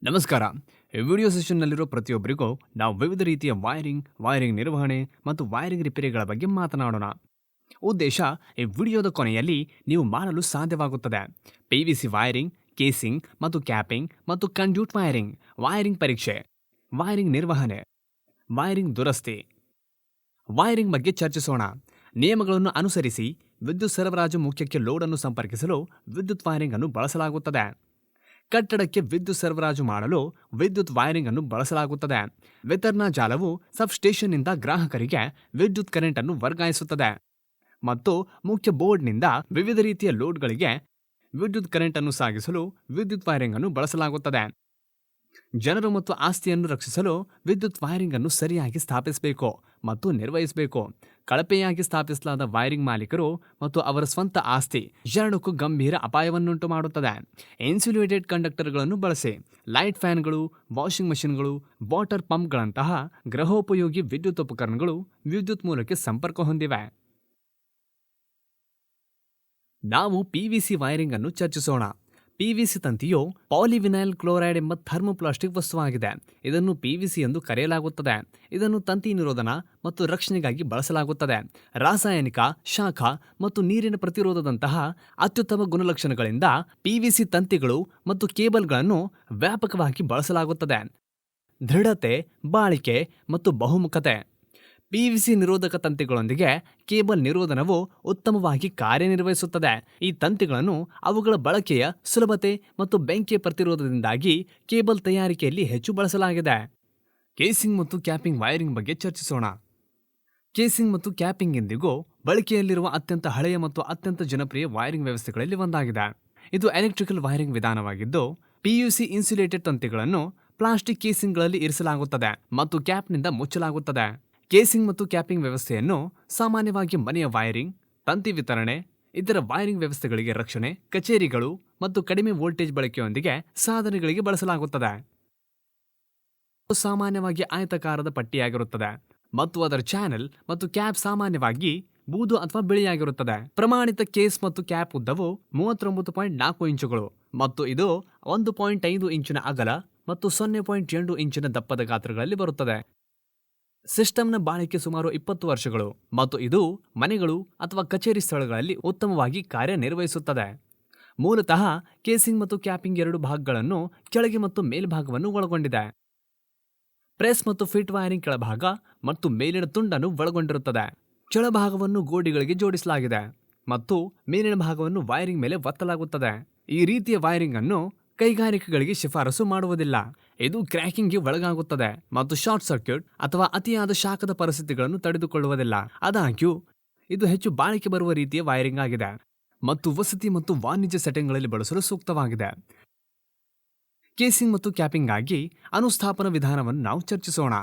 ನಮಸ್ಕಾರ. ಈ ವಿಡಿಯೋ ಸೆಷನ್ನಲ್ಲಿರೋ ಪ್ರತಿಯೊಬ್ಬರಿಗೂ ನಾವು ವಿವಿಧ ರೀತಿಯ ವೈರಿಂಗ್ ನಿರ್ವಹಣೆ ಮತ್ತು ವೈರಿಂಗ್ ರಿಪೇರಿಗಳ ಬಗ್ಗೆ ಮಾತನಾಡೋಣ. ಉದ್ದೇಶ, ಈ ವಿಡಿಯೋದ ಕೊನೆಯಲ್ಲಿ ನೀವು ಮಾಡಲು ಸಾಧ್ಯವಾಗುತ್ತದೆ PVC ವೈರಿಂಗ್, ಕೇಸಿಂಗ್ ಮತ್ತು ಕ್ಯಾಪಿಂಗ್ ಮತ್ತು ಕಂಡ್ಯೂಟ್ ವೈರಿಂಗ್ ಪರೀಕ್ಷೆ, ವೈರಿಂಗ್ ನಿರ್ವಹಣೆ, ವೈರಿಂಗ್ ದುರಸ್ತಿ. ವೈರಿಂಗ್ ಬಗ್ಗೆ ಚರ್ಚಿಸೋಣ. ನಿಯಮಗಳನ್ನು ಅನುಸರಿಸಿ ವಿದ್ಯುತ್ ಸರಬರಾಜು ಮುಖ್ಯಕ್ಕೆ ಲೋಡ್ ಅನ್ನು ಸಂಪರ್ಕಿಸಲು ವಿದ್ಯುತ್ ವೈರಿಂಗ್ ಅನ್ನು ಬಳಸಲಾಗುತ್ತದೆ. ಕಟ್ಟಡಕ್ಕೆ ವಿದ್ಯುತ್ ಸರಬರಾಜು ಮಾಡಲು ವಿದ್ಯುತ್ ವೈರಿಂಗ್ ಅನ್ನು ಬಳಸಲಾಗುತ್ತದೆ. ವಿತರಣಾ ಜಾಲವು ಸಬ್ಸ್ಟೇಷನ್ನಿಂದ ಗ್ರಾಹಕರಿಗೆ ವಿದ್ಯುತ್ ಕರೆಂಟ್ ಅನ್ನು ವರ್ಗಾಯಿಸುತ್ತದೆ ಮತ್ತು ಮುಖ್ಯ ಬೋರ್ಡ್ನಿಂದ ವಿವಿಧ ರೀತಿಯ ಲೋಡ್ಗಳಿಗೆ ವಿದ್ಯುತ್ ಕರೆಂಟ್ ಅನ್ನು ಸಾಗಿಸಲು ವಿದ್ಯುತ್ ವೈರಿಂಗ್ ಅನ್ನು ಬಳಸಲಾಗುತ್ತದೆ. ಜನರು ಮತ್ತು ಆಸ್ತಿಯನ್ನು ರಕ್ಷಿಸಲು ವಿದ್ಯುತ್ ವೈರಿಂಗ್ ಅನ್ನು ಸರಿಯಾಗಿ ಸ್ಥಾಪಿಸಬೇಕು ಮತ್ತು ನಿರ್ವಹಿಸಬೇಕು. ಕಳಪೆಯಾಗಿ ಸ್ಥಾಪಿಸಲಾದ ವೈರಿಂಗ್ ಮಾಲೀಕರು ಮತ್ತು ಅವರ ಸ್ವಂತ ಆಸ್ತಿ ಎರಡಕ್ಕೂ ಗಂಭೀರ ಅಪಾಯವನ್ನುಂಟು ಮಾಡುತ್ತದೆ. ಇನ್ಸುಲೇಟೆಡ್ ಕಂಡಕ್ಟರ್ಗಳನ್ನು ಬಳಸಿ. ಲೈಟ್ ಫ್ಯಾನ್ಗಳು, ವಾಷಿಂಗ್ ಮಷಿನ್ಗಳು, ವಾಟರ್ ಪಂಪ್ಗಳಂತಹ ಗೃಹೋಪಯೋಗಿ ವಿದ್ಯುತ್ ಉಪಕರಣಗಳು ವಿದ್ಯುತ್ ಮೂಲಕ್ಕೆ ಸಂಪರ್ಕ ಹೊಂದಿವೆ. ನಾವು PVC ವೈರಿಂಗ್ ಅನ್ನು ಚರ್ಚಿಸೋಣ. PVC ತಂತಿಯು ಪಾಲಿವಿನೈಲ್ ಕ್ಲೋರೈಡ್ ಎಂಬ ಥರ್ಮೋಪ್ಲಾಸ್ಟಿಕ್ ವಸ್ತುವಾಗಿದೆ. ಇದನ್ನು PVC ಎಂದು ಕರೆಯಲಾಗುತ್ತದೆ. ಇದನ್ನು ತಂತಿ ನಿರೋಧನ ಮತ್ತು ರಕ್ಷಣೆಗಾಗಿ ಬಳಸಲಾಗುತ್ತದೆ. ರಾಸಾಯನಿಕ, ಶಾಖ ಮತ್ತು ನೀರಿನ ಪ್ರತಿರೋಧದಂತಹ ಅತ್ಯುತ್ತಮ ಗುಣಲಕ್ಷಣಗಳಿಂದ PVC ತಂತಿಗಳು ಮತ್ತು ಕೇಬಲ್ಗಳನ್ನು ವ್ಯಾಪಕವಾಗಿ ಬಳಸಲಾಗುತ್ತದೆ. ದೃಢತೆ, ಬಾಳಿಕೆ ಮತ್ತು ಬಹುಮುಖತೆ. PVC ನಿರೋಧಕ ತಂತಿಗಳೊಂದಿಗೆ ಕೇಬಲ್ ನಿರೋಧನವು ಉತ್ತಮವಾಗಿ ಕಾರ್ಯನಿರ್ವಹಿಸುತ್ತದೆ. ಈ ತಂತಿಗಳನ್ನು ಅವುಗಳ ಬಳಕೆಯ ಸುಲಭತೆ ಮತ್ತು ಬೆಂಕಿ ಪ್ರತಿರೋಧದಿಂದಾಗಿ ಕೇಬಲ್ ತಯಾರಿಕೆಯಲ್ಲಿ ಹೆಚ್ಚು ಬಳಸಲಾಗಿದೆ. ಕೇಸಿಂಗ್ ಮತ್ತು ಕ್ಯಾಪಿಂಗ್ ವೈರಿಂಗ್ ಬಗ್ಗೆ ಚರ್ಚಿಸೋಣ. ಕೇಸಿಂಗ್ ಮತ್ತು ಕ್ಯಾಪಿಂಗ್ ಎಂದಿಗೂ ಬಳಕೆಯಲ್ಲಿರುವ ಅತ್ಯಂತ ಹಳೆಯ ಮತ್ತು ಅತ್ಯಂತ ಜನಪ್ರಿಯ ವೈರಿಂಗ್ ವ್ಯವಸ್ಥೆಗಳಲ್ಲಿ ಒಂದಾಗಿದೆ. ಇದು ಎಲೆಕ್ಟ್ರಿಕಲ್ ವೈರಿಂಗ್ ವಿಧಾನವಾಗಿದ್ದು, PVC ಇನ್ಸುಲೇಟೆಡ್ ತಂತಿಗಳನ್ನು ಪ್ಲಾಸ್ಟಿಕ್ ಕೇಸಿಂಗ್ಗಳಲ್ಲಿ ಇರಿಸಲಾಗುತ್ತದೆ ಮತ್ತು ಕ್ಯಾಪ್ನಿಂದ ಮುಚ್ಚಲಾಗುತ್ತದೆ. ಕೇಸಿಂಗ್ ಮತ್ತು ಕ್ಯಾಪಿಂಗ್ ವ್ಯವಸ್ಥೆಯನ್ನು ಸಾಮಾನ್ಯವಾಗಿ ಮನೆಯ ವೈರಿಂಗ್, ತಂತಿ ವಿತರಣೆ, ಇತರ ವೈರಿಂಗ್ ವ್ಯವಸ್ಥೆಗಳಿಗೆ ರಕ್ಷಣೆ, ಕಚೇರಿಗಳು ಮತ್ತು ಕಡಿಮೆ ವೋಲ್ಟೇಜ್ ಬಳಕೆಯೊಂದಿಗೆ ಸಾಧನಗಳಿಗೆ ಬಳಸಲಾಗುತ್ತದೆ. ಸಾಮಾನ್ಯವಾಗಿ ಆಯತಾಕಾರದ ಪಟ್ಟಿಯಾಗಿರುತ್ತದೆ ಮತ್ತು ಅದರ ಚಾನೆಲ್ ಮತ್ತು ಕ್ಯಾಪ್ ಸಾಮಾನ್ಯವಾಗಿ ಬೂದು ಅಥವಾ ಬಿಳಿಯಾಗಿರುತ್ತದೆ. ಪ್ರಮಾಣಿತ ಕೇಸ್ ಮತ್ತು ಕ್ಯಾಪ್ ಉದ್ದವು 39.4 ಇಂಚುಗಳು ಮತ್ತು ಇದು 1.5 ಇಂಚಿನ ಅಗಲ ಮತ್ತು 0.8 ಇಂಚಿನ ದಪ್ಪದ ಗಾತ್ರಗಳಲ್ಲಿ ಬರುತ್ತದೆ. ಸಿಸ್ಟಮ್ನ ಬಾಳಿಕೆ ಸುಮಾರು 20 ವರ್ಷಗಳು ಮತ್ತು ಇದು ಮನೆಗಳು ಅಥವಾ ಕಚೇರಿ ಸ್ಥಳಗಳಲ್ಲಿ ಉತ್ತಮವಾಗಿ ಕಾರ್ಯನಿರ್ವಹಿಸುತ್ತದೆ. ಮೂಲತಃ ಕೇಸಿಂಗ್ ಮತ್ತು ಕ್ಯಾಪಿಂಗ್ ಎರಡು ಭಾಗಗಳನ್ನು ಕೆಳಗೆ ಮತ್ತು ಮೇಲ್ಭಾಗವನ್ನು ಒಳಗೊಂಡಿದೆ. ಪ್ರೆಸ್ ಮತ್ತು ಫಿಟ್ ವೈರಿಂಗ್ ಕೆಳಭಾಗ ಮತ್ತು ಮೇಲಿನ ತುಂಡನ್ನು ಒಳಗೊಂಡಿರುತ್ತದೆ. ಕೆಳಭಾಗವನ್ನು ಗೋಡೆಗಳಿಗೆ ಜೋಡಿಸಲಾಗಿದೆ ಮತ್ತು ಮೇಲಿನ ಭಾಗವನ್ನು ವೈರಿಂಗ್ ಮೇಲೆ ಒತ್ತಲಾಗುತ್ತದೆ. ಈ ರೀತಿಯ ವೈರಿಂಗ್ ಅನ್ನು ಕೈಗಾರಿಕೆಗಳಿಗೆ ಶಿಫಾರಸು ಮಾಡುವುದಿಲ್ಲ. ಇದು ಕ್ರ್ಯಾಕಿಂಗ್ಗೆ ಒಳಗಾಗುತ್ತದೆ ಮತ್ತು ಶಾರ್ಟ್ ಸರ್ಕ್ಯೂಟ್ ಅಥವಾ ಅತಿಯಾದ ಶಾಖದ ಪರಿಸ್ಥಿತಿಗಳನ್ನು ತಡೆದುಕೊಳ್ಳುವುದಿಲ್ಲ. ಆದಾಗ್ಯೂ ಇದು ಹೆಚ್ಚು ಬಾಳಿಕೆ ಬರುವ ರೀತಿಯ ವೈರಿಂಗ್ ಆಗಿದೆ ಮತ್ತು ವಸತಿ ಮತ್ತು ವಾಣಿಜ್ಯ ಸೆಟ್ಟಿಂಗ್ಗಳಲ್ಲಿ ಬಳಸಲು ಸೂಕ್ತವಾಗಿದೆ. ಕೇಸಿಂಗ್ ಮತ್ತು ಕ್ಯಾಪಿಂಗ್ ಆಗಿ ಅನುಸ್ಥಾಪನ ವಿಧಾನವನ್ನು ನಾವು ಚರ್ಚಿಸೋಣ.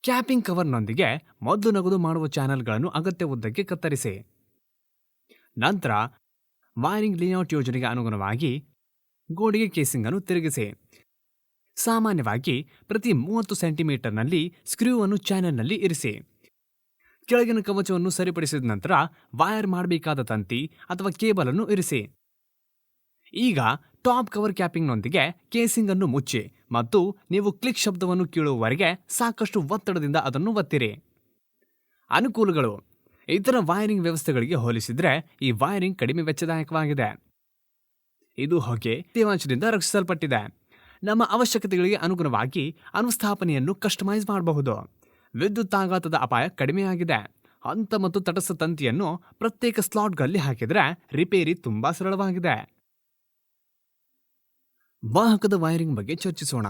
ಕ್ಯಾಪಿಂಗ್ ಕವರ್ನೊಂದಿಗೆ ಮೊದಲು ನಗದು ಮಾಡುವ ಚಾನೆಲ್ಗಳನ್ನು ಅಗತ್ಯ ಉದ್ದಕ್ಕೆ ಕತ್ತರಿಸಿ. ನಂತರ ವೈರಿಂಗ್ ಲೇಔಟ್ ಯೋಜನೆಗೆ ಅನುಗುಣವಾಗಿ ಗೋಡೆಗೆ ಕೇಸಿಂಗ್ ಅನ್ನು ತಿರುಗಿಸಿ. ಸಾಮಾನ್ಯವಾಗಿ ಪ್ರತಿ 30 ಸೆಂಟಿಮೀಟರ್ನಲ್ಲಿ ಸ್ಕ್ರೂ ಅನ್ನು ಚಾನೆಲ್ನಲ್ಲಿ ಇರಿಸಿ. ಕೆಳಗಿನ ಕವಚವನ್ನು ಸರಿಪಡಿಸಿದ ನಂತರ ವೈರ್ ಮಾಡಬೇಕಾದ ತಂತಿ ಅಥವಾ ಕೇಬಲ್ ಅನ್ನು ಇರಿಸಿ. ಈಗ ಟಾಪ್ ಕವರ್ ಕ್ಯಾಪಿಂಗ್ನೊಂದಿಗೆ ಕೇಸಿಂಗ್ ಅನ್ನು ಮುಚ್ಚಿ ಮತ್ತು ನೀವು ಕ್ಲಿಕ್ ಶಬ್ದವನ್ನು ಕೇಳುವವರೆಗೆ ಸಾಕಷ್ಟು ಒತ್ತಡದಿಂದ ಅದನ್ನು ಒತ್ತಿರಿ. ಅನುಕೂಲಗಳು. ಇತರ ವೈರಿಂಗ್ ವ್ಯವಸ್ಥೆಗಳಿಗೆ ಹೋಲಿಸಿದರೆ ಈ ವೈರಿಂಗ್ ಕಡಿಮೆ ವೆಚ್ಚದಾಯಕವಾಗಿದೆ. ಇದು ಹೊಗೆ, ತೇವಾಂಶದಿಂದ ರಕ್ಷಿಸಲ್ಪಟ್ಟಿದೆ. ನಮ್ಮ ಅವಶ್ಯಕತೆಗಳಿಗೆ ಅನುಗುಣವಾಗಿ ಅನುಸ್ಥಾಪನೆಯನ್ನು ಕಸ್ಟಮೈಸ್ ಮಾಡಬಹುದು. ವಿದ್ಯುತ್ ಆಘಾತದ ಅಪಾಯ ಕಡಿಮೆಯಾಗಿದೆ. ಹಂತ ಮತ್ತು ತಟಸ್ಥ ತಂತಿಯನ್ನು ಪ್ರತ್ಯೇಕ ಸ್ಲಾಟ್ಗಳಲ್ಲಿ ಹಾಕಿದರೆ ರಿಪೇರಿ ತುಂಬಾ ಸರಳವಾಗಿದೆ. ವಾಹಕದ ವೈರಿಂಗ್ ಬಗ್ಗೆ ಚರ್ಚಿಸೋಣ.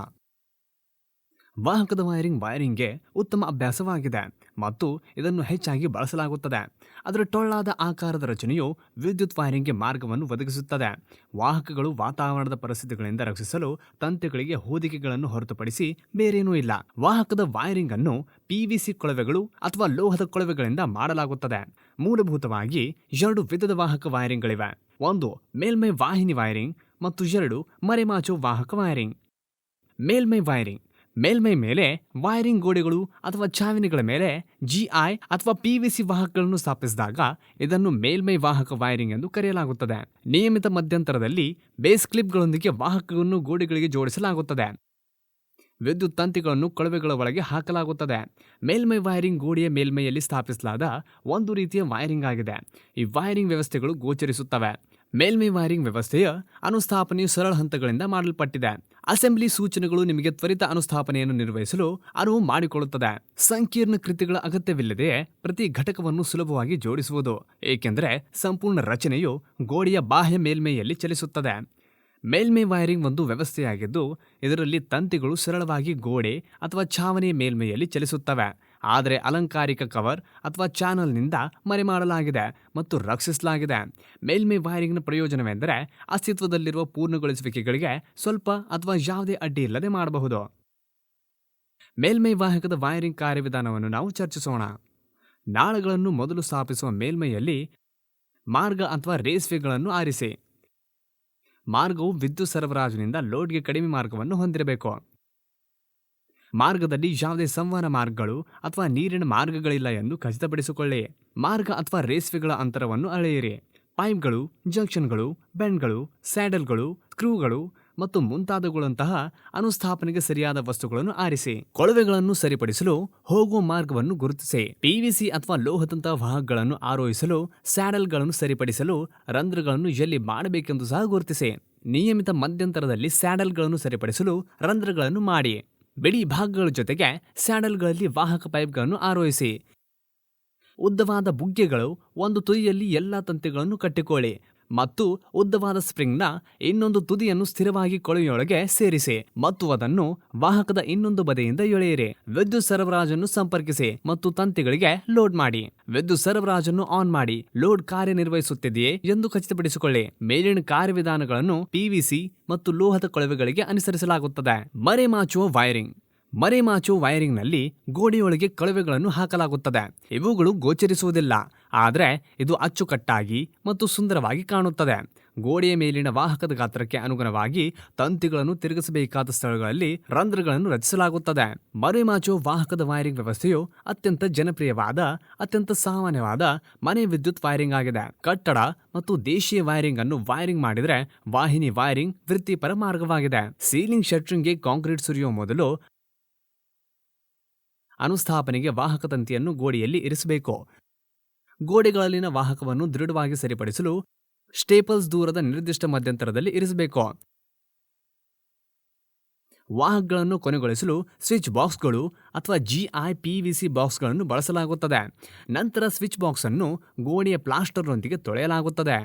ವಾಹಕದ ವೈರಿಂಗ್ಗೆ ಉತ್ತಮ ಅಭ್ಯಾಸವಾಗಿದೆ ಮತ್ತು ಇದನ್ನು ಹೆಚ್ಚಾಗಿ ಬಳಸಲಾಗುತ್ತದೆ. ಅದರ ಟೊಳ್ಳಾದ ಆಕಾರದ ರಚನೆಯು ವಿದ್ಯುತ್ ವೈರಿಂಗ್ಗೆ ಮಾರ್ಗವನ್ನು ಒದಗಿಸುತ್ತದೆ. ವಾಹಕಗಳು ವಾತಾವರಣದ ಪರಿಸ್ಥಿತಿಗಳಿಂದ ರಕ್ಷಿಸಲು ತಂತಿಗಳಿಗೆ ಹೊದಿಕೆಗಳನ್ನು ಹೊರತುಪಡಿಸಿ ಬೇರೇನೂ ಇಲ್ಲ. ವಾಹಕದ ವೈರಿಂಗ್ ಅನ್ನು PVC ಕೊಳವೆಗಳು ಅಥವಾ ಲೋಹದ ಕೊಳವೆಗಳಿಂದ ಮಾಡಲಾಗುತ್ತದೆ. ಮೂಲಭೂತವಾಗಿ 2 ವಿಧದ ವಾಹಕ ವೈರಿಂಗ್ಗಳಿವೆ. 1 ಮೇಲ್ಮೈ ವಾಹಿನಿ ವೈರಿಂಗ್ ಮತ್ತು 2 ಮರೆಮಾಚುವ ವಾಹಕ ವೈರಿಂಗ್. ಮೇಲ್ಮೈ ವೈರಿಂಗ್ ಮೇಲ್ಮೈ ಮೇಲೆ ವೈರಿಂಗ್ ಗೋಡೆಗಳು ಅಥವಾ ಚಾವಣಿಗಳ ಮೇಲೆ ಜಿಐ ಅಥವಾ ಪಿವಿಸಿ ವಾಹಕಗಳನ್ನು ಸ್ಥಾಪಿಸಿದಾಗ ಇದನ್ನು ಮೇಲ್ಮೈ ವಾಹಕ ವೈರಿಂಗ್ ಎಂದು ಕರೆಯಲಾಗುತ್ತದೆ. ನಿಯಮಿತ ಮಧ್ಯಂತರದಲ್ಲಿ ಬೇಸ್ ಕ್ಲಿಪ್ಗಳೊಂದಿಗೆ ವಾಹಕವನ್ನು ಗೋಡೆಗಳಿಗೆ ಜೋಡಿಸಲಾಗುತ್ತದೆ. ವಿದ್ಯುತ್ ತಂತಿಗಳನ್ನು ಕೊಳವೆಗಳ ಒಳಗೆ ಹಾಕಲಾಗುತ್ತದೆ. ಮೇಲ್ಮೈ ವೈರಿಂಗ್ ಗೋಡೆಯ ಮೇಲ್ಮೈಯಲ್ಲಿ ಸ್ಥಾಪಿಸಲಾದ ಒಂದು ರೀತಿಯ ವೈರಿಂಗ್ ಆಗಿದೆ. ಈ ವೈರಿಂಗ್ ವ್ಯವಸ್ಥೆಗಳು ಗೋಚರಿಸುತ್ತವೆ. ಮೇಲ್ಮೈ ವೈರಿಂಗ್ ವ್ಯವಸ್ಥೆಯ ಅನುಸ್ಥಾಪನೆಯು ಸರಳ ಹಂತಗಳಿಂದ ಮಾಡಲ್ಪಟ್ಟಿದೆ. ಅಸೆಂಬ್ಲಿ ಸೂಚನೆಗಳು ನಿಮಗೆ ತ್ವರಿತ ಅನುಸ್ಥಾಪನೆಯನ್ನು ನಿರ್ವಹಿಸಲು ಅನುವು ಮಾಡಿಕೊಳ್ಳುತ್ತದೆ. ಸಂಕೀರ್ಣ ಕೃತಿಗಳ ಅಗತ್ಯವಿಲ್ಲದೆ ಪ್ರತಿ ಘಟಕವನ್ನು ಸುಲಭವಾಗಿ ಜೋಡಿಸುವುದು, ಏಕೆಂದರೆ ಸಂಪೂರ್ಣ ರಚನೆಯು ಗೋಡೆಯ ಬಾಹ್ಯ ಮೇಲ್ಮೈಯಲ್ಲಿ ಚಲಿಸುತ್ತದೆ. ಮೇಲ್ಮೈ ವೈರಿಂಗ್ ಒಂದು ವ್ಯವಸ್ಥೆಯಾಗಿದ್ದು ಇದರಲ್ಲಿ ತಂತಿಗಳು ಸರಳವಾಗಿ ಗೋಡೆ ಅಥವಾ ಛಾವಣಿಯ ಮೇಲ್ಮೈಯಲ್ಲಿ ಚಲಿಸುತ್ತವೆ, ಆದರೆ ಅಲಂಕಾರಿಕ ಕವರ್ ಅಥವಾ ಚಾನಲ್ನಿಂದ ಮರೆಮಾಡಲಾಗಿದೆ ಮತ್ತು ರಕ್ಷಿಸಲಾಗಿದೆ. ಮೇಲ್ಮೈ ವೈರಿಂಗ್ನ ಪ್ರಯೋಜನವೆಂದರೆ ಅಸ್ತಿತ್ವದಲ್ಲಿರುವ ಪೂರ್ಣಗೊಳಿಸುವಿಕೆಗಳಿಗೆ ಸ್ವಲ್ಪ ಅಥವಾ ಯಾವುದೇ ಅಡ್ಡಿ ಇಲ್ಲದೆ ಮಾಡಬಹುದು. ಮೇಲ್ಮೈ ವಾಹಕದ ವೈರಿಂಗ್ ಕಾರ್ಯವಿಧಾನವನ್ನು ನಾವು ಚರ್ಚಿಸೋಣ. ನಾಳಗಳನ್ನು ಮೊದಲು ಸ್ಥಾಪಿಸುವ ಮೇಲ್ಮೈಯಲ್ಲಿ ಮಾರ್ಗ ಅಥವಾ ರೇಸ್ವೇಗಳನ್ನು ಆರಿಸಿ. ಮಾರ್ಗವು ವಿದ್ಯುತ್ ಸರಬರಾಜಿನಿಂದ ಲೋಡ್ಗೆ ಕಡಿಮೆ ಮಾರ್ಗವನ್ನು ಹೊಂದಿರಬೇಕು. ಮಾರ್ಗದಲ್ಲಿ ಯಾವುದೇ ಸಂವಹನ ಮಾರ್ಗಗಳು ಅಥವಾ ನೀರಿನ ಮಾರ್ಗಗಳಿಲ್ಲ ಎಂದು ಖಚಿತಪಡಿಸಿಕೊಳ್ಳಿ. ಮಾರ್ಗ ಅಥವಾ ರೇಸ್ವೆಗಳ ಅಂತರವನ್ನು ಅಳೆಯಿರಿ. ಪೈಪ್ಗಳು, ಜಂಕ್ಷನ್ಗಳು, ಬೆಂಡ್ಗಳು, ಸ್ಯಾಡಲ್ಗಳು, ಸ್ಕ್ರೂಗಳು ಮತ್ತು ಮುಂತಾದವುಗಳಂತಹ ಅನುಸ್ಥಾಪನೆಗೆ ಸರಿಯಾದ ವಸ್ತುಗಳನ್ನು ಆರಿಸಿ. ಕೊಳವೆಗಳನ್ನು ಸರಿಪಡಿಸಲು ಹೋಗುವ ಮಾರ್ಗವನ್ನು ಗುರುತಿಸಿ. ಪಿವಿಸಿ ಅಥವಾ ಲೋಹದಂತಹ ವಾಹಕಗಳನ್ನು ಆರೋಹಿಸಲು ಸ್ಯಾಡಲ್ಗಳನ್ನು ಸರಿಪಡಿಸಲು ರಂಧ್ರಗಳನ್ನು ಎಲ್ಲಿ ಮಾಡಬೇಕೆಂದು ಸಹ ಗುರುತಿಸಿ. ನಿಯಮಿತ ಮಧ್ಯಂತರದಲ್ಲಿ ಸ್ಯಾಡಲ್ಗಳನ್ನು ಸರಿಪಡಿಸಲು ರಂಧ್ರಗಳನ್ನು ಮಾಡಿ. ಬಿಡಿ ಭಾಗಗಳ ಜೊತೆಗೆ ಸ್ಯಾಡಲ್ಗಳಲ್ಲಿ ವಾಹಕ ಪೈಪ್ಗಳನ್ನು ಆರೋಹಿಸಿ. ಉದ್ದವಾದ ಬುಗ್ಗೆಗಳು ಒಂದು ತುದಿಯಲ್ಲಿ ಎಲ್ಲಾ ತಂತಿಗಳನ್ನು ಕಟ್ಟಿಕೊಳ್ಳಿ ಮತ್ತು ಉದ್ದವಾದ ಸ್ಪ್ರಿಂಗ್ನ ಇನ್ನೊಂದು ತುದಿಯನ್ನು ಸ್ಥಿರವಾಗಿ ಕೊಳವೆಯೊಳಗೆ ಸೇರಿಸಿ ಮತ್ತು ಅದನ್ನು ವಾಹಕದ ಇನ್ನೊಂದು ಬದಿಯಿಂದ ಎಳೆಯಿರಿ. ವಿದ್ಯುತ್ ಸರಬರಾಜನ್ನು ಸಂಪರ್ಕಿಸಿ ಮತ್ತು ತಂತಿಗಳಿಗೆ ಲೋಡ್ ಮಾಡಿ. ವಿದ್ಯುತ್ ಸರಬರಾಜನ್ನು ಆನ್ ಮಾಡಿ. ಲೋಡ್ ಕಾರ್ಯನಿರ್ವಹಿಸುತ್ತಿದೆಯೇ ಎಂದು ಖಚಿತಪಡಿಸಿಕೊಳ್ಳಿ. ಮೇಲಿನ ಕಾರ್ಯವಿಧಾನಗಳನ್ನು ಪಿವಿಸಿ ಮತ್ತು ಲೋಹದ ಕೊಳವೆಗಳಿಗೆ ಅನುಸರಿಸಲಾಗುತ್ತದೆ. ಮರೆಮಾಚುವ ವೈರಿಂಗ್. ಮರೆಮಾಚುವ ವೈರಿಂಗ್ನಲ್ಲಿ ಗೋಡೆಯೊಳಗೆ ಕೊಳವೆಗಳನ್ನು ಹಾಕಲಾಗುತ್ತದೆ. ಇವುಗಳು ಗೋಚರಿಸುವುದಿಲ್ಲ, ಆದರೆ ಇದು ಅಚ್ಚುಕಟ್ಟಾಗಿ ಮತ್ತು ಸುಂದರವಾಗಿ ಕಾಣುತ್ತದೆ. ಗೋಡೆಯ ಮೇಲಿನ ವಾಹಕದ ಗಾತ್ರಕ್ಕೆ ಅನುಗುಣವಾಗಿ ತಂತಿಗಳನ್ನು ತಿರುಗಿಸಬೇಕಾದ ಸ್ಥಳಗಳಲ್ಲಿ ರಂಧ್ರಗಳನ್ನು ರಚಿಸಲಾಗುತ್ತದೆ. ಮರೆಮಾಚುವ ವಾಹಕದ ವೈರಿಂಗ್ ವ್ಯವಸ್ಥೆಯು ಅತ್ಯಂತ ಜನಪ್ರಿಯವಾದ, ಅತ್ಯಂತ ಸಾಮಾನ್ಯವಾದ ಮನೆ ವಿದ್ಯುತ್ ವೈರಿಂಗ್ ಆಗಿದೆ. ಕಟ್ಟಡ ಮತ್ತು ದೇಶೀಯ ವೈರಿಂಗ್ ಅನ್ನು ವೈರಿಂಗ್ ಮಾಡಿದರೆ ವಾಹಿನಿ ವೈರಿಂಗ್ ವೃತ್ತಿಪರ ಮಾರ್ಗವಾಗಿದೆ. ಸೀಲಿಂಗ್ ಶಟ್ರಿಂಗ್ಗೆ ಕಾಂಕ್ರೀಟ್ ಸುರಿಯುವ ಮೊದಲು ಅನುಸ್ಥಾಪನೆಗೆ ವಾಹಕ ತಂತಿಯನ್ನು ಗೋಡೆಯಲ್ಲಿ ಇರಿಸಬೇಕು. ಗೋಡೆಗಳಲ್ಲಿನ ವಾಹಕವನ್ನು ದೃಢವಾಗಿ ಸರಿಪಡಿಸಲು ಸ್ಟೇಪಲ್ಸ್ ದೂರದ ನಿರ್ದಿಷ್ಟ ಮಧ್ಯಂತರದಲ್ಲಿ ಇರಿಸಬೇಕು. ವಾಹಕಗಳನ್ನು ಕೊನೆಗೊಳಿಸಲು ಸ್ವಿಚ್ ಬಾಕ್ಸ್ಗಳು ಅಥವಾ ಜಿಐ ಪಿವಿಸಿ ಬಾಕ್ಸ್ಗಳನ್ನು ಬಳಸಲಾಗುತ್ತದೆ. ನಂತರ ಸ್ವಿಚ್ ಬಾಕ್ಸ್ ಅನ್ನು ಗೋಡೆಯ ಪ್ಲಾಸ್ಟರ್ನೊಂದಿಗೆ ತೊಳೆಯಲಾಗುತ್ತದೆ.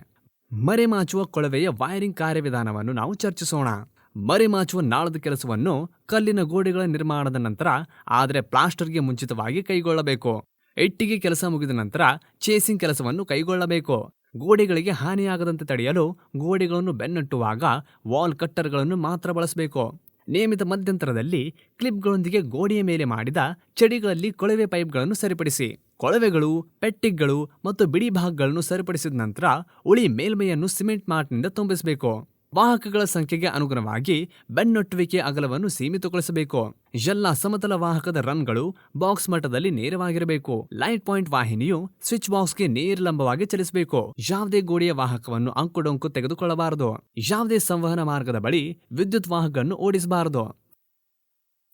ಮರೆಮಾಚುವ ಕೊಳವೆಯ ವೈರಿಂಗ್ ಕಾರ್ಯವಿಧಾನವನ್ನು ನಾವು ಚರ್ಚಿಸೋಣ. ಮರೆಮಾಚುವ ನಾಳದ ಕೆಲಸವನ್ನು ಕಲ್ಲಿನ ಗೋಡೆಗಳ ನಿರ್ಮಾಣದ ನಂತರ, ಆದರೆ ಪ್ಲಾಸ್ಟರ್ಗೆ ಮುಂಚಿತವಾಗಿ ಕೈಗೊಳ್ಳಬೇಕು. ಇಟ್ಟಿಗೆ ಕೆಲಸ ಮುಗಿದ ನಂತರ ಚೇಸಿಂಗ್ ಕೆಲಸವನ್ನು ಕೈಗೊಳ್ಳಬೇಕು. ಗೋಡೆಗಳಿಗೆ ಹಾನಿಯಾಗದಂತೆ ತಡೆಯಲು ಗೋಡೆಗಳನ್ನು ಬೆನ್ನಟ್ಟುವಾಗ ವಾಲ್ ಕಟ್ಟರ್ಗಳನ್ನು ಮಾತ್ರ ಬಳಸಬೇಕು. ನಿಯಮಿತ ಮಧ್ಯಂತರದಲ್ಲಿ ಕ್ಲಿಪ್ಗಳೊಂದಿಗೆ ಗೋಡೆಯ ಮೇಲೆ ಮಾಡಿದ ಚಡಿಗಳಲ್ಲಿ ಕೊಳವೆ ಪೈಪ್ಗಳನ್ನು ಸರಿಪಡಿಸಿ. ಕೊಳವೆಗಳು, ಪೆಟ್ಟಿಗೆಗಳು ಮತ್ತು ಬಿಡಿ ಭಾಗಗಳನ್ನು ಸರಿಪಡಿಸಿದ ನಂತರ ಉಳಿ ಮೇಲ್ಮೈಯನ್ನು ಸಿಮೆಂಟ್ ಮಾರ್ಟ್ನಿಂದ ತುಂಬಿಸಬೇಕು. ವಾಹಕಗಳ ಸಂಖ್ಯೆಗೆ ಅನುಗುಣವಾಗಿ ಬೆನ್ನಟ್ಟುವಿಕೆಯ ಅಗಲವನ್ನು ಸೀಮಿತಗೊಳಿಸಬೇಕು. ಎಲ್ಲ ಸಮತಲ ವಾಹಕದ ರನ್ಗಳು ಬಾಕ್ಸ್ ಮಟ್ಟದಲ್ಲಿ ನೇರವಾಗಿರಬೇಕು. ಲೈಟ್ ಪಾಯಿಂಟ್ ವಾಹಿನಿಯು ಸ್ವಿಚ್ ಬಾಕ್ಸ್ಗೆ ನೇರ ಲಂಬವಾಗಿ ಚಲಿಸಬೇಕು. ಯಾವುದೇ ಗೋಡೆಯ ವಾಹಕವನ್ನು ಅಂಕುಡೊಂಕು ತೆಗೆದುಕೊಳ್ಳಬಾರದು. ಯಾವುದೇ ಸಂವಹನ ಮಾರ್ಗದ ಬಳಿ ವಿದ್ಯುತ್ ವಾಹಕವನ್ನು ಓಡಿಸಬಾರದು.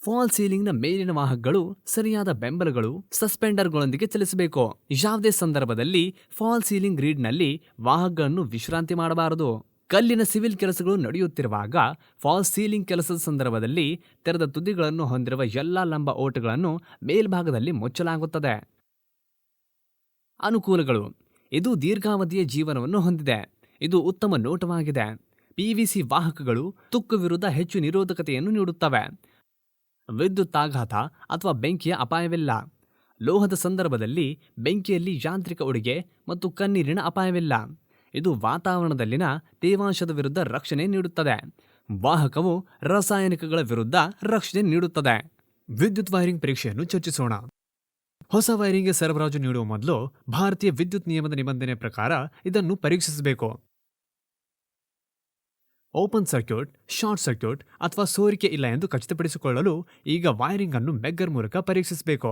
ಫಾಲ್ ಸೀಲಿಂಗ್ನ ಮೇಲಿನ ವಾಹಕಗಳು ಸರಿಯಾದ ಬೆಂಬಲಗಳು, ಸಸ್ಪೆಂಡರ್ಗಳೊಂದಿಗೆ ಚಲಿಸಬೇಕು. ಯಾವುದೇ ಸಂದರ್ಭದಲ್ಲಿ ಫಾಲ್ ಸೀಲಿಂಗ್ ಗ್ರಿಡ್ನಲ್ಲಿ ವಾಹಕಗಳನ್ನು ವಿಶ್ರಾಂತಿ ಮಾಡಬಾರದು. ಕಲ್ಲಿನ ಸಿವಿಲ್ ಕೆಲಸಗಳು ನಡೆಯುತ್ತಿರುವಾಗ ಫಾಲ್ ಸೀಲಿಂಗ್ ಕೆಲಸದ ಸಂದರ್ಭದಲ್ಲಿ ತೆರೆದ ತುದಿಗಳನ್ನು ಹೊಂದಿರುವ ಎಲ್ಲಾ ಲಂಬ ಓಟಗಳನ್ನು ಮೇಲ್ಭಾಗದಲ್ಲಿ ಮುಚ್ಚಲಾಗುತ್ತದೆ. ಅನುಕೂಲಗಳು. ಇದು ದೀರ್ಘಾವಧಿಯ ಜೀವನವನ್ನು ಹೊಂದಿದೆ. ಇದು ಉತ್ತಮ ನೋಟವಾಗಿದೆ. ಪಿವಿಸಿ ವಾಹಕಗಳು ತುಕ್ಕು ವಿರುದ್ಧ ಹೆಚ್ಚು ನಿರೋಧಕತೆಯನ್ನು ನೀಡುತ್ತವೆ. ವಿದ್ಯುತ್ ಆಘಾತ ಅಥವಾ ಬೆಂಕಿಯ ಅಪಾಯವಿಲ್ಲ. ಲೋಹದ ಸಂದರ್ಭದಲ್ಲಿ ಬೆಂಕಿಯಲ್ಲಿ ಯಾಂತ್ರಿಕ ಉಡುಗೆ ಮತ್ತು ಕಣ್ಣೀರಿನ ಅಪಾಯವಿಲ್ಲ. ಇದು ವಾತಾವರಣದಲ್ಲಿನ ತೇವಾಂಶದ ವಿರುದ್ಧ ರಕ್ಷಣೆ ನೀಡುತ್ತದೆ. ವಾಹಕವು ರಾಸಾಯನಿಕಗಳ ವಿರುದ್ಧ ರಕ್ಷಣೆ ನೀಡುತ್ತದೆ. ವಿದ್ಯುತ್ ವೈರಿಂಗ್ ಪರೀಕ್ಷೆಯನ್ನು ಚರ್ಚಿಸೋಣ. ಹೊಸ ವೈರಿಂಗ್ಗೆ ಸರಬರಾಜು ನೀಡುವ ಮೊದಲು ಭಾರತೀಯ ವಿದ್ಯುತ್ ನಿಯಮದ ನಿಬಂಧನೆ ಪ್ರಕಾರ ಇದನ್ನು ಪರೀಕ್ಷಿಸಬೇಕು. ಓಪನ್ ಸರ್ಕ್ಯೂಟ್, ಶಾರ್ಟ್ ಸರ್ಕ್ಯೂಟ್ ಅಥವಾ ಸೋರಿಕೆ ಇಲ್ಲ ಎಂದು ಖಚಿತಪಡಿಸಿಕೊಳ್ಳಲು ಈಗ ವೈರಿಂಗ್ ಅನ್ನು ಮೆಗ್ಗರ್ ಮೂಲಕ ಪರೀಕ್ಷಿಸಬೇಕು.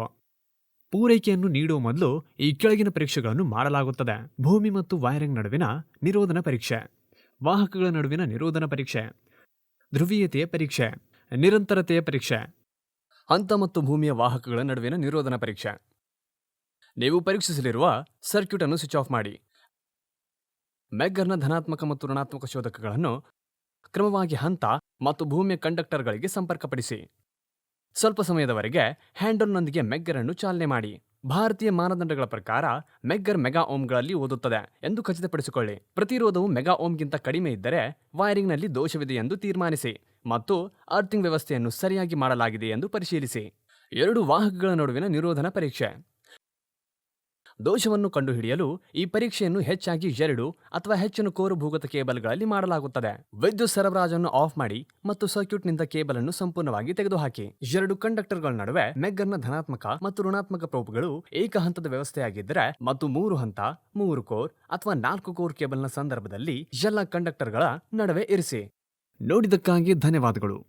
ಪೂರೈಕೆಯನ್ನು ನೀಡುವ ಮೊದಲು ಈ ಕೆಳಗಿನ ಪರೀಕ್ಷೆಗಳನ್ನು ಮಾಡಲಾಗುತ್ತದೆ. ಭೂಮಿ ಮತ್ತು ವೈರಿಂಗ್ ನಡುವಿನ ನಿರೋಧನ ಪರೀಕ್ಷೆ, ವಾಹಕಗಳ ನಡುವಿನ ನಿರೋಧನ ಪರೀಕ್ಷೆ, ಧ್ರುವೀಯತೆಯ ಪರೀಕ್ಷೆ, ನಿರಂತರತೆಯ ಪರೀಕ್ಷೆ, ಹಂತ ಮತ್ತು ಭೂಮಿಯ ವಾಹಕಗಳ ನಡುವಿನ ನಿರೋಧನ ಪರೀಕ್ಷೆ. ನೀವು ಪರೀಕ್ಷಿಸಲಿರುವ ಸರ್ಕ್ಯೂಟ್ ಅನ್ನು ಸ್ವಿಚ್ ಆಫ್ ಮಾಡಿ. ಮೆಗ್ಗರ್ನ ಧನಾತ್ಮಕ ಮತ್ತು ಋಣಾತ್ಮಕ ಶೋಧಕಗಳನ್ನು ಕ್ರಮವಾಗಿ ಹಂತ ಮತ್ತು ಭೂಮಿಯ ಕಂಡಕ್ಟರ್ಗಳಿಗೆ ಸಂಪರ್ಕಪಡಿಸಿ. ಸ್ವಲ್ಪ ಸಮಯದವರೆಗೆ ಹ್ಯಾಂಡಲ್ನೊಂದಿಗೆ ಮೆಗ್ಗರ್ ಅನ್ನು ಚಾಲನೆ ಮಾಡಿ. ಭಾರತೀಯ ಮಾನದಂಡಗಳ ಪ್ರಕಾರ ಮೆಗ್ಗರ್ ಮೆಗಾ ಓಮ್ಗಳಲ್ಲಿ ಓದುತ್ತದೆ ಎಂದು ಖಚಿತಪಡಿಸಿಕೊಳ್ಳಿ. ಪ್ರತಿರೋಧವು ಮೆಗಾ ಓಮ್ಗಿಂತ ಕಡಿಮೆ ಇದ್ದರೆ ವೈರಿಂಗ್ನಲ್ಲಿ ದೋಷವಿದೆ ಎಂದು ತೀರ್ಮಾನಿಸಿ ಮತ್ತು ಅರ್ಥಿಂಗ್ ವ್ಯವಸ್ಥೆಯನ್ನು ಸರಿಯಾಗಿ ಮಾಡಲಾಗಿದೆ ಎಂದು ಪರಿಶೀಲಿಸಿ. 2 ವಾಹಕಗಳ ನಡುವಿನ ನಿರೋಧನ ಪರೀಕ್ಷೆ. ದೋಷವನ್ನು ಕಂಡುಹಿಡಿಯಲು ಈ ಪರೀಕ್ಷೆಯನ್ನು ಹೆಚ್ಚಾಗಿ 2 ಅಥವಾ ಹೆಚ್ಚಿನ ಕೋರು ಭೂಗತ ಕೇಬಲ್ಗಳಲ್ಲಿ ಮಾಡಲಾಗುತ್ತದೆ. ವಿದ್ಯುತ್ ಸರಬರಾಜನ್ನು ಆಫ್ ಮಾಡಿ ಮತ್ತು ಸರ್ಕ್ಯೂಟ್ನಿಂದ ಕೇಬಲ್ ಅನ್ನು ಸಂಪೂರ್ಣವಾಗಿ ತೆಗೆದುಹಾಕಿ. 2 ಕಂಡಕ್ಟರ್ಗಳ ನಡುವೆ ಮೆಗ್ಗರ್ನ ಧನಾತ್ಮಕ ಮತ್ತು ಋಣಾತ್ಮಕ ಪ್ರೋಬ್ಗಳು ಏಕ ಹಂತದ ವ್ಯವಸ್ಥೆಯಾಗಿದ್ದರೆ ಮತ್ತು 3 ಹಂತ, 3 ಕೋರ್ ಅಥವಾ 4 ಕೋರ್ ಕೇಬಲ್ನ ಸಂದರ್ಭದಲ್ಲಿ ಎಲ್ಲ ಕಂಡಕ್ಟರ್ಗಳ ನಡುವೆ ಇರಿಸಿ. ನೋಡಿದ್ದಕ್ಕಾಗಿ ಧನ್ಯವಾದಗಳು.